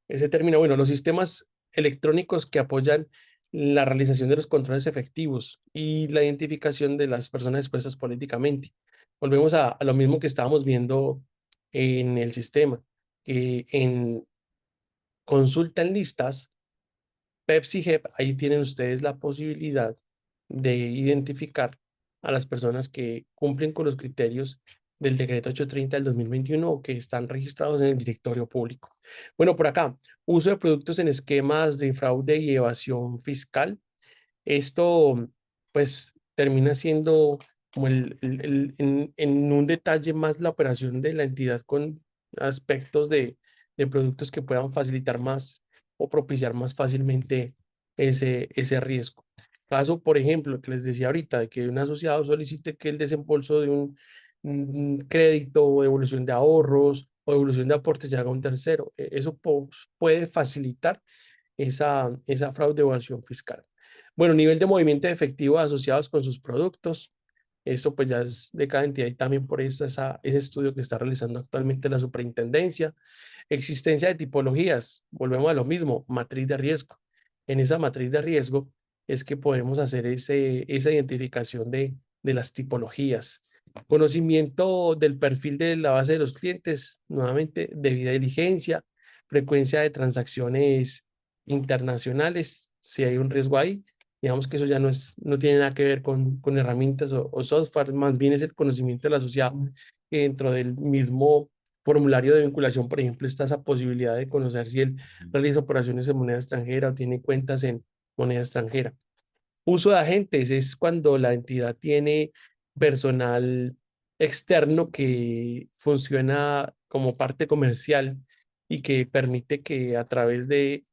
ese término. Bueno, los sistemas electrónicos que apoyan la realización de los controles efectivos y la identificación de las personas expuestas políticamente. Volvemos a lo mismo que estábamos viendo en el sistema. En consulta en listas, Pepsi Hep, ahí tienen ustedes la posibilidad de identificar a las personas que cumplen con los criterios del decreto 830 del 2021 o que están registrados en el directorio público. Bueno, por acá, uso de productos en esquemas de fraude y evasión fiscal. Esto, pues, termina siendo como en un detalle más la operación de la entidad con aspectos de productos que puedan facilitar más o propiciar más fácilmente ese riesgo. Caso, por ejemplo, que les decía ahorita, de que un asociado solicite que el desembolso de un crédito o devolución de ahorros o devolución de aportes se haga a un tercero. Eso puede facilitar esa fraude o evasión fiscal. Bueno, nivel de movimiento de efectivo asociados con sus productos. Esto pues ya es de cada entidad y también por eso ese estudio que está realizando actualmente la superintendencia. Existencia de tipologías. Volvemos a lo mismo, matriz de riesgo. En esa matriz de riesgo es que podemos hacer esa identificación de las tipologías. Conocimiento del perfil de la base de los clientes, nuevamente, debida diligencia, frecuencia de transacciones internacionales, si hay un riesgo ahí. Digamos que eso ya no tiene nada que ver con herramientas o software, más bien es el conocimiento del asociado que dentro del mismo formulario de vinculación, por ejemplo, está esa posibilidad de conocer si él realiza operaciones en moneda extranjera o tiene cuentas en moneda extranjera. Uso de agentes es cuando la entidad tiene personal externo que funciona como parte comercial y que permite que a través de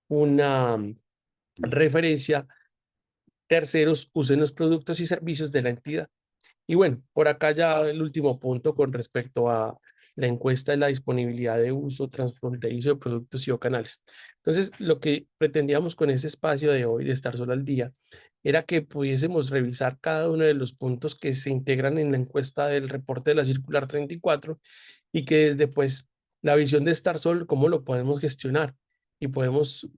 una referencia terceros usen los productos y servicios de la entidad. Y bueno, por acá ya el último punto con respecto a la encuesta de la disponibilidad de uso transfronterizo de productos y o canales. Entonces, lo que pretendíamos con ese espacio de hoy, de estar solo al día, era que pudiésemos revisar cada uno de los puntos que se integran en la encuesta del reporte de la circular 34 y que desde pues la visión de estar solo, cómo lo podemos gestionar y podemos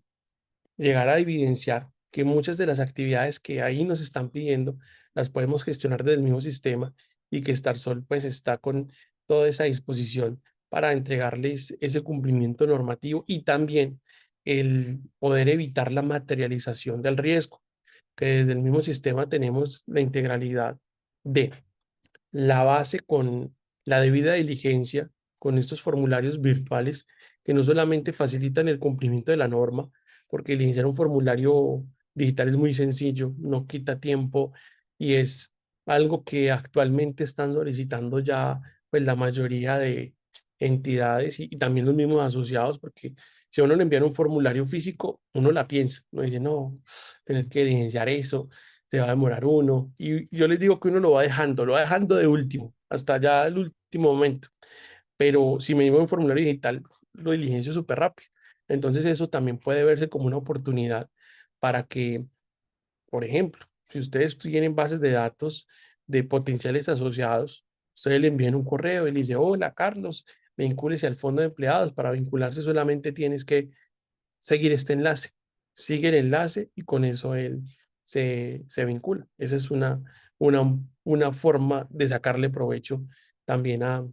llegar a evidenciar que muchas de las actividades que ahí nos están pidiendo las podemos gestionar desde el mismo sistema y que StarSol pues está con toda esa disposición para entregarles ese cumplimiento normativo y también el poder evitar la materialización del riesgo, que desde el mismo sistema tenemos la integralidad de la base con la debida diligencia, con estos formularios virtuales que no solamente facilitan el cumplimiento de la norma, porque iniciar un formulario digital es muy sencillo, no quita tiempo y es algo que actualmente están solicitando ya pues la mayoría de entidades y también los mismos asociados, porque si a uno le envían un formulario físico, uno la piensa, uno dice, no, tener que diligenciar eso, te va a demorar uno. Y yo les digo que uno lo va dejando de último, hasta ya el último momento. Pero si me llevo un formulario digital, lo diligencio súper rápido. Entonces eso también puede verse como una oportunidad para que, por ejemplo, si ustedes tienen bases de datos de potenciales asociados, ustedes le envían un correo y le dicen, hola Carlos, vincúlese al fondo de empleados. Para vincularse solamente tienes que seguir este enlace. Sigue el enlace y con eso él se vincula. Esa es una forma de sacarle provecho también a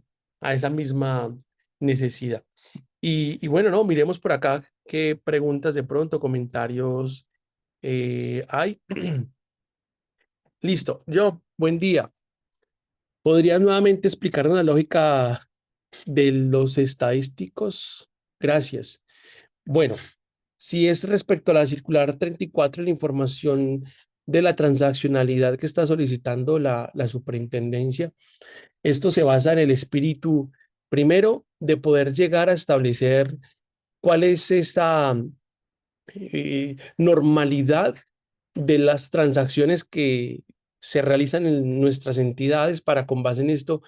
esa misma necesidad. Y bueno, no, miremos por acá qué preguntas de pronto, comentarios hay. Listo. Yo, buen día. ¿Podrías nuevamente explicar la lógica de los estadísticos? Gracias. Bueno, si es respecto a la circular 34, la información de la transaccionalidad que está solicitando la superintendencia, esto se basa en el espíritu, primero, de poder llegar a establecer cuál es esa normalidad de las transacciones que se realizan en nuestras entidades para con base en esto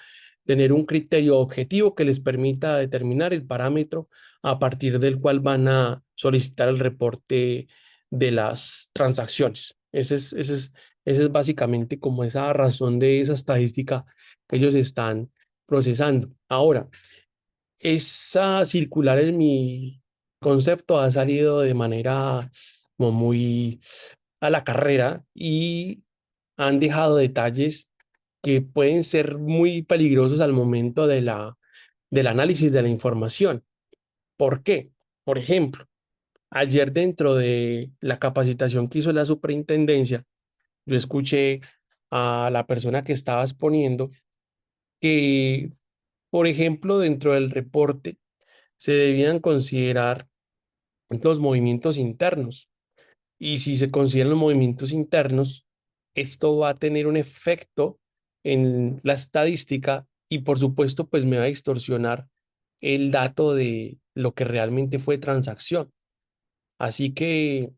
tener un criterio objetivo que les permita determinar el parámetro a partir del cual van a solicitar el reporte de las transacciones. Ese es básicamente como esa razón de esa estadística que ellos están procesando. Ahora, esa circular en mi concepto ha salido de manera como muy a la carrera y han dejado detalles que pueden ser muy peligrosos al momento del análisis de la información. ¿Por qué? Por ejemplo, ayer dentro de la capacitación que hizo la superintendencia, yo escuché a la persona que estaba exponiendo que, por ejemplo, dentro del reporte se debían considerar los movimientos internos. Y si se consideran los movimientos internos, esto va a tener un efecto en la estadística y por supuesto pues me va a distorsionar el dato de lo que realmente fue transacción. Así que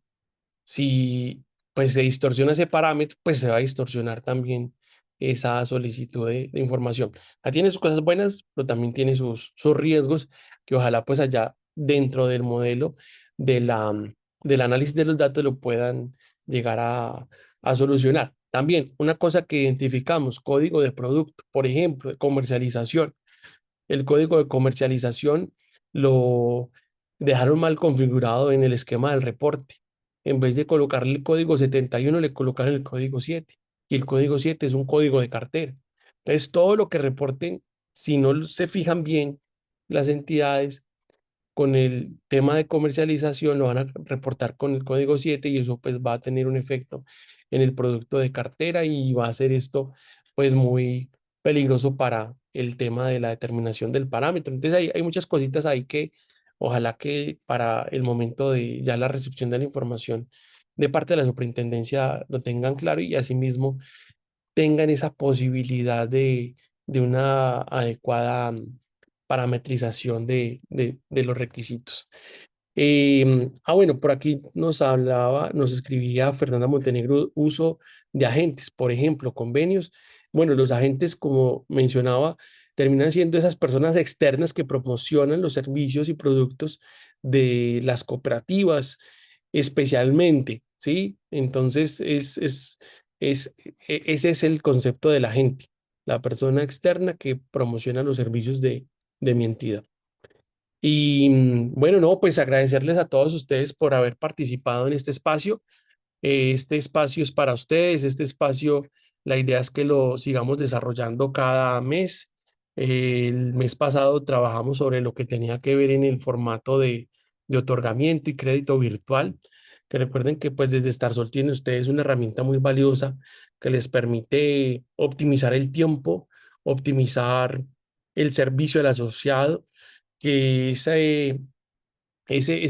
si pues se distorsiona ese parámetro, pues se va a distorsionar también esa solicitud de información. Tiene sus cosas buenas, pero también tiene sus riesgos que ojalá pues allá dentro del modelo de del análisis de los datos lo puedan llegar a solucionar. También una cosa que identificamos, código de producto, por ejemplo, de comercialización. El código de comercialización lo dejaron mal configurado en el esquema del reporte. En vez de colocarle el código 71, le colocaron el código 7. Y el código 7 es un código de cartera. Entonces, todo lo que reporten, si no se fijan bien las entidades, con el tema de comercialización lo van a reportar con el código 7 y eso pues va a tener un efecto en el producto de cartera y va a ser esto pues muy peligroso para el tema de la determinación del parámetro. Entonces hay muchas cositas ahí que ojalá que para el momento de ya la recepción de la información de parte de la superintendencia lo tengan claro y asimismo tengan esa posibilidad de una adecuada parametrización de los requisitos. Bueno, por aquí nos escribía Fernanda Montenegro, uso de agentes, por ejemplo, convenios. Bueno, los agentes, como mencionaba, terminan siendo esas personas externas que promocionan los servicios y productos de las cooperativas, especialmente, ¿sí? Entonces, ese es el concepto del agente, la persona externa que promociona los servicios de mi entidad. Y bueno, no, pues agradecerles a todos ustedes por haber participado en este espacio. Este espacio es para ustedes, este espacio, la idea es que lo sigamos desarrollando cada mes. El mes pasado trabajamos sobre lo que tenía que ver en el formato de otorgamiento y crédito virtual, que recuerden que pues desde StarSol tienen ustedes una herramienta muy valiosa que les permite optimizar el tiempo, optimizar el servicio del asociado, que ese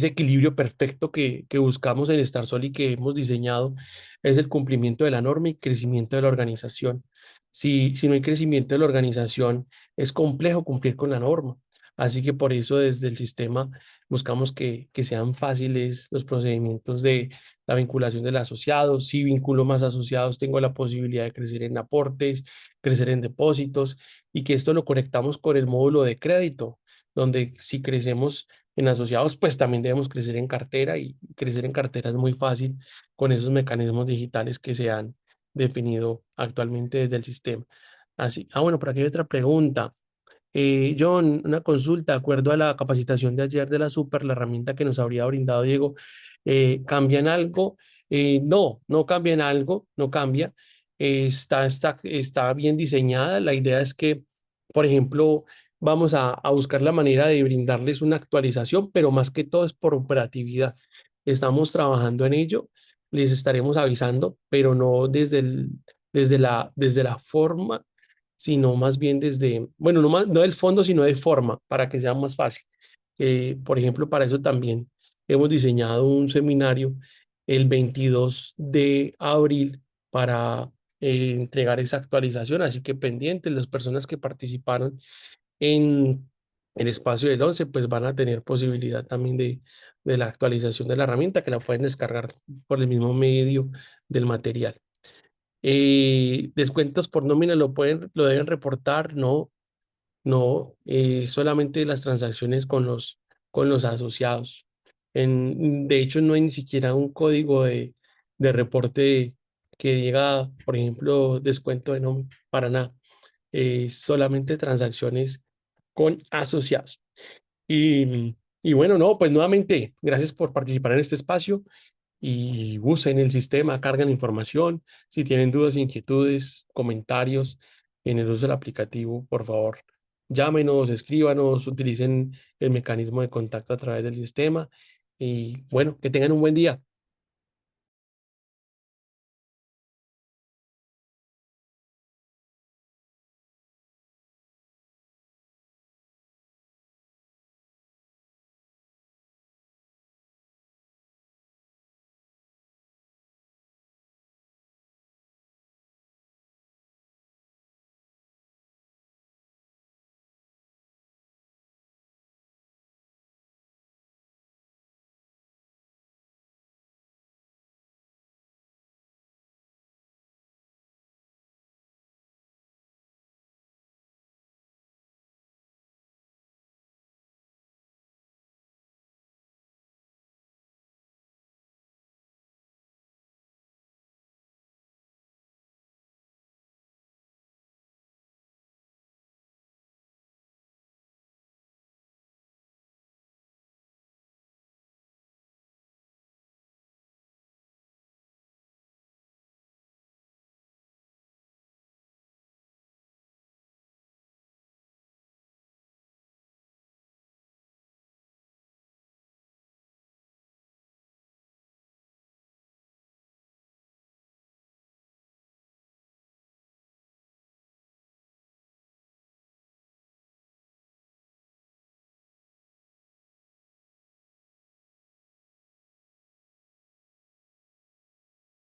equilibrio perfecto que buscamos en StarSol y que hemos diseñado es el cumplimiento de la norma y crecimiento de la organización. Si no hay crecimiento de la organización, es complejo cumplir con la norma. Así que por eso desde el sistema buscamos que sean fáciles los procedimientos de la vinculación del asociado. Si vinculo más asociados, tengo la posibilidad de crecer en aportes, crecer en depósitos y que esto lo conectamos con el módulo de crédito, donde si crecemos en asociados, pues también debemos crecer en cartera y crecer en cartera es muy fácil con esos mecanismos digitales que se han definido actualmente desde el sistema. Así, bueno, por aquí hay otra pregunta. John, una consulta, de acuerdo a la capacitación de ayer de la Super, la herramienta que nos habría brindado Diego, ¿cambian algo? No, no cambian algo, no cambia. Está bien diseñada. La idea es que, por ejemplo, vamos a buscar la manera de brindarles una actualización, pero más que todo es por operatividad. Estamos trabajando en ello, les estaremos avisando, pero no desde la forma, sino más bien desde, bueno, no del fondo, sino de forma, para que sea más fácil. Por ejemplo, para eso también hemos diseñado un seminario el 22 de abril para entregar esa actualización, así que pendientes, las personas que participaron en el espacio del 11 pues van a tener posibilidad también de la actualización de la herramienta, que la pueden descargar por el mismo medio del material. Descuentos por nómina lo deben reportar, no, no, solamente las transacciones con los asociados. De hecho, no hay ni siquiera un código de reporte que diga, por ejemplo, descuento de nómina, para nada. Solamente transacciones con asociados. Y bueno, no, pues nuevamente, gracias por participar en este espacio y usen el sistema, cargan información. Si tienen dudas, inquietudes, comentarios en el uso del aplicativo, por favor, llámenos, escríbanos, utilicen el mecanismo de contacto a través del sistema. Y bueno, que tengan un buen día.